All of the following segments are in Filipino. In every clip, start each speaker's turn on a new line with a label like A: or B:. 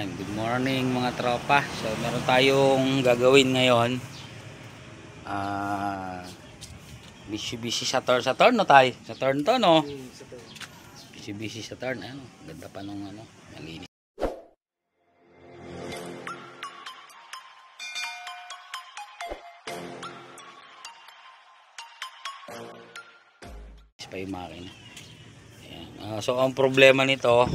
A: Ayan, good morning mga tropa. So meron tayong gagawin ngayon. Busy Saturn no tayo. Saturn to no. Busy Saturn. Ano, ganda pa nung ano, malinis. Pa yung makina. Ayan. So ang problema nito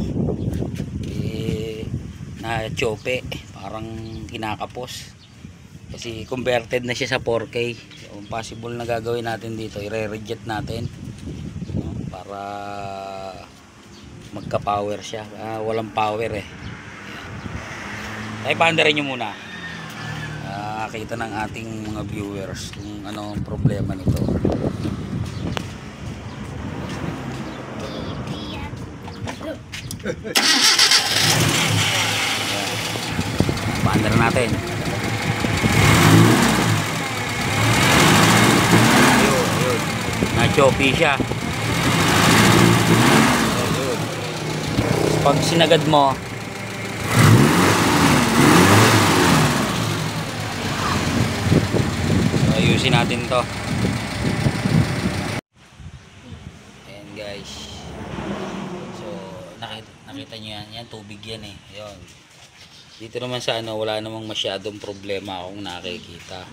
A: na chope, parang kinakapos kasi converted na siya sa 4K. So possible na gagawin natin dito, i-reject natin, no? Para magka power siya. Walang power eh. Ay paandarin nyo muna, kita ng ating mga viewers kung ano ang problema nito. Paandar natin. Ayun. Na-choppy siya. Ayun. Pag sinagad mo, so, ayusin natin to. Ayan guys. So nakita nyo yan, tubig yan eh. Ayun. Dito naman sa ano, wala namang masyadong problema akong nakikita.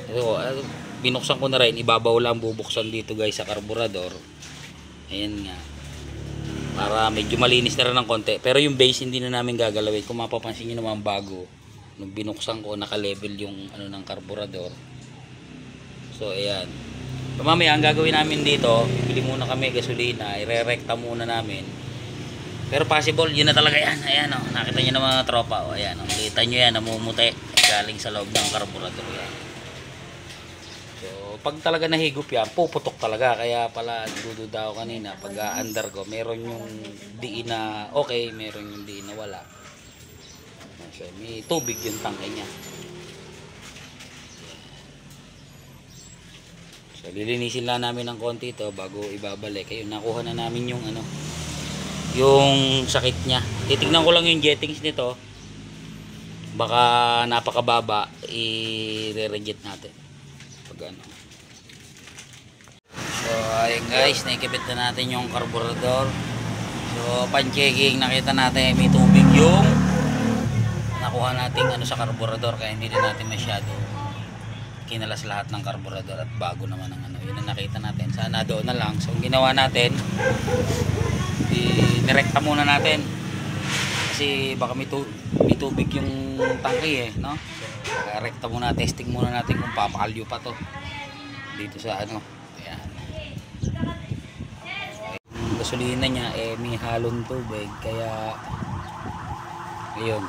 A: Ito, binuksan ko na rin, ibabaw lang bubuksan dito guys sa karburador. Ayan nga. Para medyo malinis na rin ng konti. Pero yung base hindi na namin gagalawin. Kung mapapansin nyo naman bago, nung binuksan ko, naka-level yung ano ng karburador. So ayan. Mamaya ang gagawin namin dito, bibili muna kami gasolina, ire-rekta muna namin. Pero possible, yun na talaga yan. Ayan o, nakita nyo na mga tropa o. Ayan o, kita nyo yan, namumuti galing sa loob ng karburador yan. So, pag talaga nahigop yan, puputok talaga. Kaya pala, dududa ako kanina, pag under ko, meron yung diin na okay, meron yung diin na wala. So, may tubig yung tangke nya. So, lilinisin lang namin ng konti ito bago ibabalik. Ayun, nakuha na namin yung ano, yung sakit niya. Titignan ko lang yung jettings nito, baka napakababa, i-reject natin pag ano. So ayun guys, naikabit na natin yung carburetor. So pan-checking, nakita natin may tubig yung nakuha nating ano sa carburetor, kaya hindi na natin masyado kinalas lahat ng carburetor at bago naman ang ano. Yun ang nakita natin, sana doon na lang. So ang ginawa natin, direkta muna natin kasi baka may tubig yung tangke eh, no? So rekta muna, testing muna natin kung papakalyo pa to dito sa ano. Ayan. Yung gasolina niya eh may halong tubig, kaya ayun,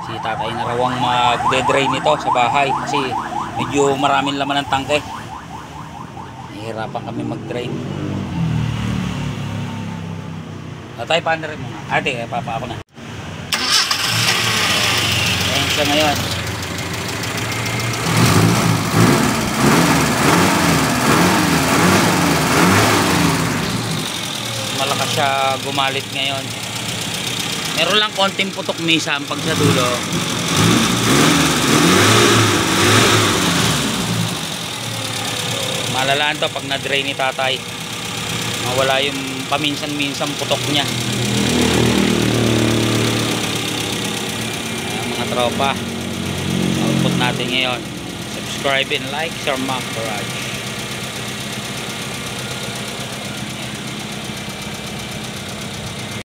A: si tatay na rawang magde-drain nito sa bahay kasi medyo maraming laman ng tangke. Nahihirapan kami mag-drain. Tayo paano rin muna. Ate, papa ako na. Ayan siya ngayon. Malakas siya gumalit ngayon. Meron lang konting putok minsan pag sa dulo. Malalaan to pag na-drain ni tatay. Mawala yung paminsan-minsan putok niya. Mga tropa, output natin ngayon. Subscribe and like, Sir Mac Garage.